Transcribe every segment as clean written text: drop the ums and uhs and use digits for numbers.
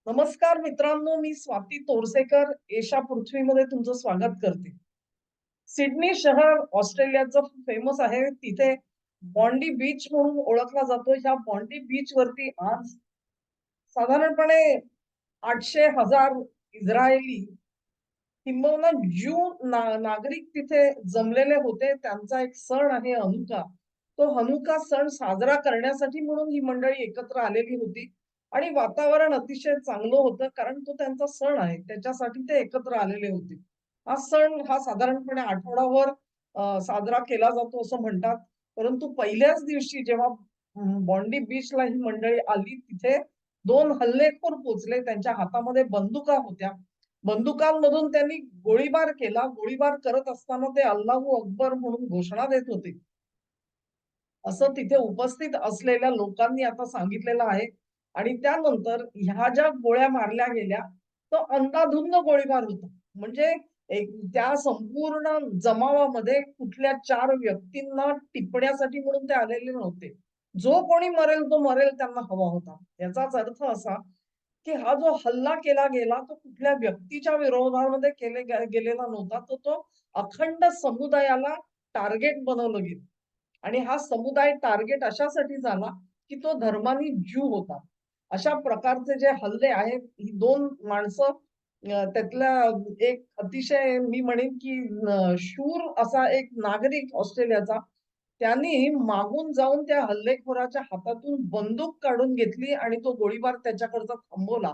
नमस्कार मित्रांनो, मी स्वाती तोरसेकर एशा पृथ्वीमध्ये तुमचं स्वागत करते. सिडनी शहर ऑस्ट्रेलियाचं फेमस आहे. तिथे बॉन्डी बीच म्हणून ओळखला जातो. ह्या बॉन्डी बीच वरती आज साधारणपणे 800,000 इस्रायली किंबहुना ज्यू नागरिक तिथे जमलेले होते. त्यांचा एक सण आहे हनुका. तो हनुका सण साजरा करण्यासाठी म्हणून ही मंडळी एकत्र आलेली होती आणि वातावरण अतिशय चांगलं होतं कारण तो त्यांचा सण आहे. त्याच्यासाठी ते एकत्र आलेले होते. हा सण साधारणपणे आठवडाभर साजरा केला जातो असं म्हणतात. परंतु पहिल्याच दिवशी जेव्हा बॉन्डी बीचला ही मंडळी आली, तिथे 2 हल्लेखोर पोहोचले. त्यांच्या हातामध्ये बंदुका होत्या. बंदुकांमधून त्यांनी गोळीबार केला. गोळीबार करत असताना ते अल्लाहू अकबर म्हणून घोषणा देत होते. असं तिथे उपस्थित असलेल्या लोकांनी आता सांगितलेलं आहे. आणि त्यानंतर ह्या ज्या गोळ्या मारल्या गेल्या, तो अंधाधुंद गोळीबार होता. म्हणजे त्या संपूर्ण जमावामध्ये कुठल्या 4 व्यक्तींना टिपण्यासाठी म्हणून ते आलेले नव्हते. जो कोणी मरेल तो मरेल त्यांना हवा होता. याचाच अर्थ असा, की हा जो हल्ला केला गेला तो कुठल्या व्यक्तीच्या विरोधामध्ये गेलेला नव्हता. तो अखंड समुदायाला टार्गेट बनवलं गेलं. आणि हा समुदाय टार्गेट अशासाठी झाला, की तो धर्मानी ज्यू होता. अशा प्रकारचे जे हल्ले आहेत, ही 2 माणसं त्यातला एक अतिशय मी म्हणेन, की शूर असा एक नागरिक ऑस्ट्रेलियाचा, त्यांनी मागून जाऊन त्या हल्लेखोराच्या हातातून बंदूक काढून घेतली आणि तो गोळीबार त्याच्याकडचा थांबवला.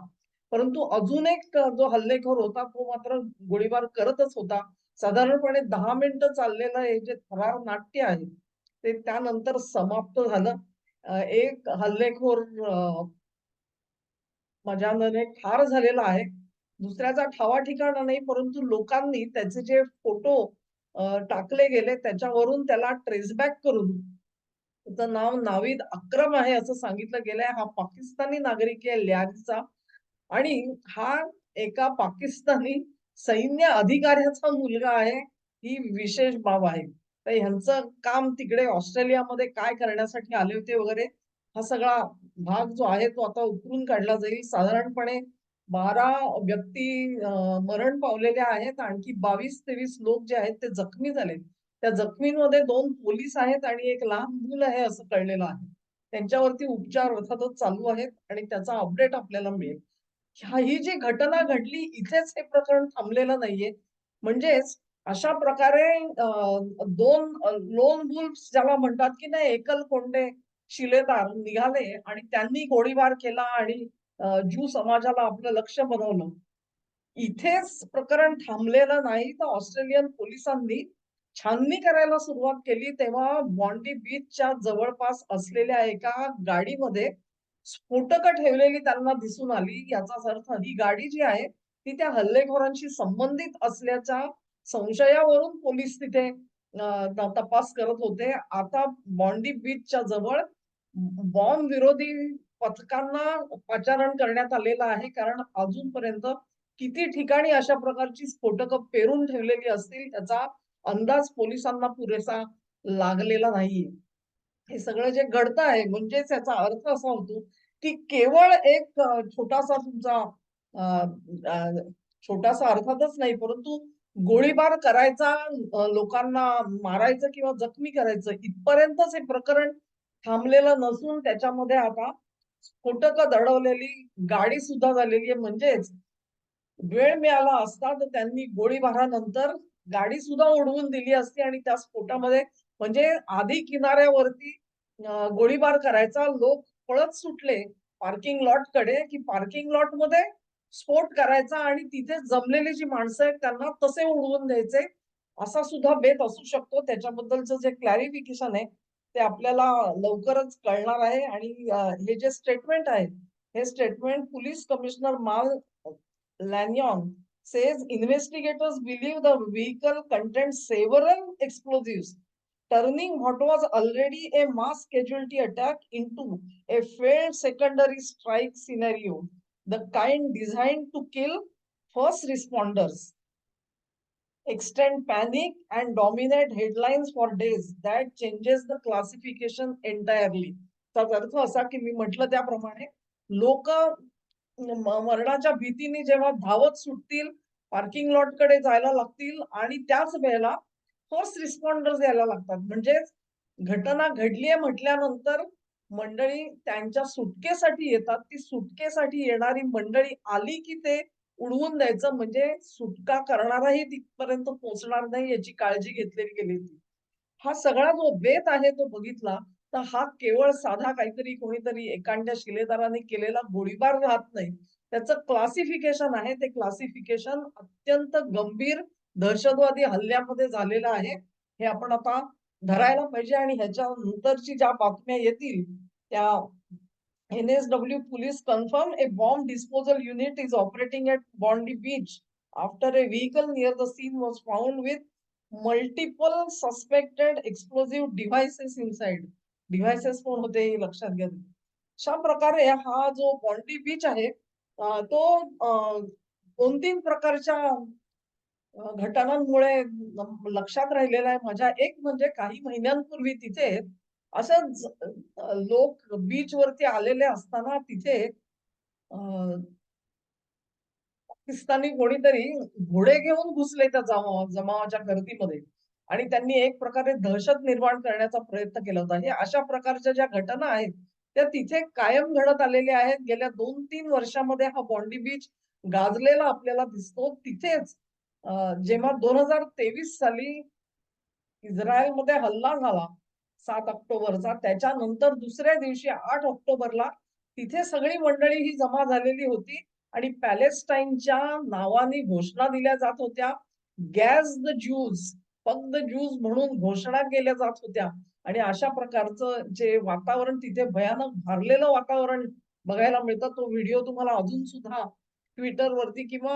परंतु अजून एक जो हल्लेखोर होता, तो मात्र गोळीबार करतच होता. साधारणपणे 10 मिनिटं चाललेलं हे जे थरार नाट्य आहे, ते त्यानंतर समाप्त झालं. एक हल्लेखोर मजाने ठार झालेला आहे. दुसऱ्याचा ठावा ठिकाणा नाही, परंतु लोकांनी त्याचे जे फोटो टाकले गेले त्याच्यावरून त्याला ट्रेस बॅक करून त्याचं नाव नावीद अक्रम आहे असं सांगितलं गेलंय. हा पाकिस्तानी नागरिक आहे ल्यागचा आणि हा एका पाकिस्तानी सैन्य अधिकाऱ्याचा मुलगा आहे. ही विशेष बाब आहे. तर ह्यांचं काम तिकडे ऑस्ट्रेलियामध्ये काय करण्यासाठी आले होते वगैरे हा सगळा भाग जो आहे तो आता उकरून काढला जाईल. साधारणपणे 12 व्यक्ती मरण पावलेल्या आहेत. आणखी 22-23 लोक जे आहेत ते जखमी झालेत. त्या जखमींमध्ये 2 पोलीस आहेत आणि एक लहान मूल आहे असं कळलेलं आहे. त्यांच्यावरती उपचार अर्थातच चालू आहेत आणि त्याचा अपडेट आपल्याला मिळेल. ही जी घटना घडली इथेच हे प्रकरण थांबलेलं नाहीये. म्हणजेच अशा प्रकारे 2 लोन वुल्फ्स ज्याला म्हणतात, की नाही एकलकोंडे शिलेदार निघाले आणि त्यांनी गोळीबार केला आणि ज्यू समाजाला आपलं लक्ष बनवलं. इथेच प्रकरण थांबलेलं नाही, तर ऑस्ट्रेलियन पोलिसांनी छाननी करायला सुरुवात केली. तेव्हा बॉन्डी बीचच्या जवळपास असलेल्या एका गाडीमध्ये स्फोटकं ठेवलेली त्यांना दिसून आली. याचाच अर्थ ही गाडी जी आहे, ती त्या हल्लेखोरांशी संबंधित असल्याच्या संशयावरून पोलीस तिथे तपास करत होते. आता बॉन्डी बीचच्या जवळ बॉम्ब विरोधी पथकांना पाचारण करण्यात आलेलं आहे. कारण अजूनपर्यंत किती ठिकाणी अशा प्रकारची स्फोटकं पेरून ठेवलेली असतील, त्याचा अंदाज पोलिसांना पुरेसा लागलेला नाहीये. हे सगळं जे घडतं आहे म्हणजेच याचा अर्थ असा होतो, की केवळ एक छोटासा तुमचा अ, अ, छोटासा अर्थातच नाही, परंतु गोळीबार करायचा, लोकांना मारायचं किंवा जखमी करायचं इथपर्यंतच हे प्रकरण थांबलेलं नसून त्याच्यामध्ये आता स्फोटकं दडवलेली गाडी सुद्धा झालेली आहे. म्हणजेच वेळ मिळाला असता तर त्यांनी गोळीबारानंतर गाडी सुद्धा उडवून दिली असती आणि त्या स्फोटामध्ये म्हणजे आधी किनाऱ्यावरती गोळीबार करायचा, लोक पळत सुटले पार्किंग लॉटकडे, की पार्किंग लॉटमध्ये स्फोट करायचा आणि तिथे जमलेली जी माणसं आहेत त्यांना तसे उडवून द्यायचे. असा सुद्धा बेत असू शकतो. त्याच्याबद्दलचं जे क्लॅरिफिकेशन आहे, ते आपल्याला लवकरच कळणार आहे आणि हे जे स्टेटमेंट आहे, हे स्टेटमेंट पोलिस कमिशनर माल Lanyon says investigators believe the vehicle contained several explosives, turning what was already a mass casualty attack into a failed secondary strike scenario, the kind designed to kill first responders, extend panic, and dominate headlines for days. That changes the classification entirely. त्याचा अर्थ असा की मी म्हटलं त्याप्रमाणे लोक मरणाच्या भीतीने जेव्हा धावत सुटतील, पार्किंग लॉटकडे जायला लागतील आणि त्याच वेळेला फर्स्ट रिस्पॉन्डर्स यायला लागतात. म्हणजेच घटना घडलीये म्हटल्यानंतर मंडळी त्यांच्या सुटकेसाठी येतात. ती सुटकेसाठी येणारी मंडळी आली की ते उडवून द्यायचं म्हणजे सुटका करणाराही तिथपर्यंत पोहोचणार नाही याची काळजी घेतली गेली होती. हा सगळा जो बेत आहे तो बघितला, तर हा केवळ साधा काहीतरी कोणीतरी एखाद्या शिलेदाराने केलेला गोळीबार राहत नाही. त्याचं क्लासिफिकेशन आहे. ते क्लासिफिकेशन अत्यंत गंभीर दहशतवादी हल्ल्यामध्ये झालेलं आहे. हे आपण आता धरायला पाहिजे आणि ह्याच्यानंतरची ज्या बातम्या येतील, त्या NSW police confirm a bomb disposal unit is operating at Bondi Beach after a vehicle near the scene was found with multiple suspected explosive devices inside. Devices कोण होते हे लक्षात घ्या. अशा प्रकारे हा जो बॉन्डी बीच आहे तो 2-3 प्रकारच्या घटनांमुळे लक्षात राहिलेला आहे माझ्या. एक म्हणजे काही महिन्यांपूर्वी तिथे असंच लोक बीचवरती आलेले असताना तिथे अ, पाकिस्तानी कोणीतरी घोडे घेऊन घुसले त्या जमावाच्या गर्दीमध्ये आणि त्यांनी एक प्रकारे दहशत निर्माण करण्याचा प्रयत्न केला होता. हे अशा प्रकारच्या ज्या घटना आहेत, त्या तिथे कायम घडत आलेल्या आहेत. गेल्या 2-3 वर्षामध्ये हा बॉन्डी बीच गाजलेला आपल्याला दिसतो. तिथेच जेव्हा 2023 साली इस्रायलमध्ये हल्ला झाला 7 ऑक्टोबरचा. त्याच्यानंतर दुसऱ्या दिवशी 8 ऑक्टोबरला तिथे सगळी मंडळी ही जमा झालेली होती आणि पॅलेस्टाईनच्या नावाने घोषणा दिल्या जात होत्या. गॅस द ज्यूज, फक द ज्यूज म्हणून घोषणा केल्या जात होत्या आणि अशा प्रकारचं जे वातावरण तिथे भयानक भरलेलं वातावरण बघायला मिळतं. तो व्हिडिओ तुम्हाला अजून सुद्धा Twitterवरती किंवा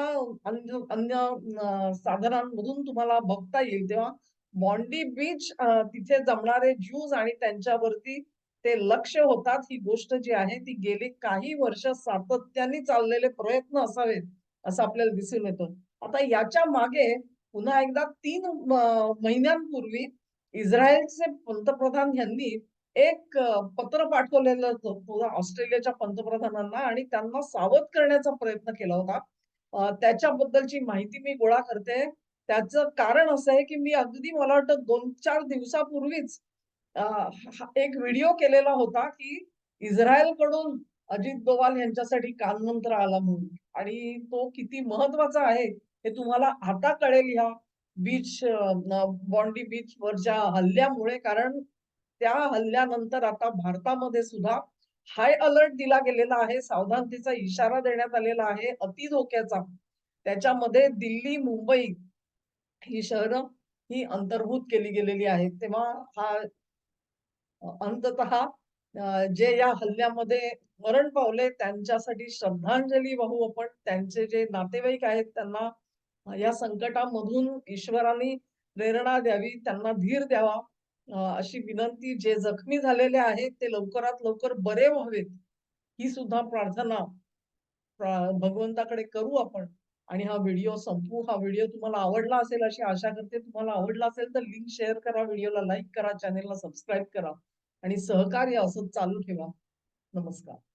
अन्य अन्य साधनांमधून तुम्हाला बघता येईल. तेव्हा मॉन्डी बीच तिथे जमणारे ज्यूज आणि त्यांच्यावरती ते लक्ष होतात. ही गोष्ट जी आहे ती गेली काही वर्ष सातत्याने चाललेले प्रयत्न असावेत, असं आपल्याला दिसून येतं. आता याच्या मागे पुन्हा एकदा 3 महिन्यांपूर्वी इस्रायलचे पंतप्रधान यांनी एक पत्र पाठवलेलं होतं ऑस्ट्रेलियाच्या पंतप्रधानांना आणि त्यांना सावध करण्याचा प्रयत्न केला होता. त्याच्याबद्दलची माहिती मी गोळा करते. त्याचं कारण असं आहे, की मी अगदी मला वाटतं 2-4 दिवसापूर्वीच एक व्हिडिओ केलेला होता, की इस्रायलकडून अजित डोवाल यांच्यासाठी कानमंत्र आला म्हणून आणि तो किती महत्वाचा आहे, हे तुम्हाला आता कळेल ह्या बॉन्डी बीचवरच्या हल्ल्यामुळे. कारण त्या हल्ल्यानंतर आता भारतामध्ये सुद्धा हाय अलर्ट दिला गेलेला आहे. सावधानतेचा इशारा देण्यात आलेला आहे, अति धोक्याचा. त्याच्यामध्ये दिल्ली, मुंबई ही शहरं ही अंतर्भूत केली गेलेली आहेत. तेव्हा हा अंततः जे या हल्ल्यामध्ये मरण पावले त्यांच्यासाठी श्रद्धांजली वाहू आपण. त्यांचे जे नातेवाईक आहेत त्यांना या संकटामधून ईश्वराने प्रेरणा द्यावी, त्यांना धीर द्यावा अशी विनंती. जे जखमी झालेले आहेत ते लवकरात लवकर बरे व्हावेत, ही सुद्धा प्रार्थना भगवंताकडे करू आपण आणि हा व्हिडिओ संपवू. हा व्हिडिओ तुम्हाला आवडला असेल अशी आशा करते. तुम्हाला आवडला असेल तर लिंक शेअर करा, व्हिडिओला लाईक करा, चॅनेलला सबस्क्राईब करा आणि सहकार्य असंच चालू ठेवा. नमस्कार.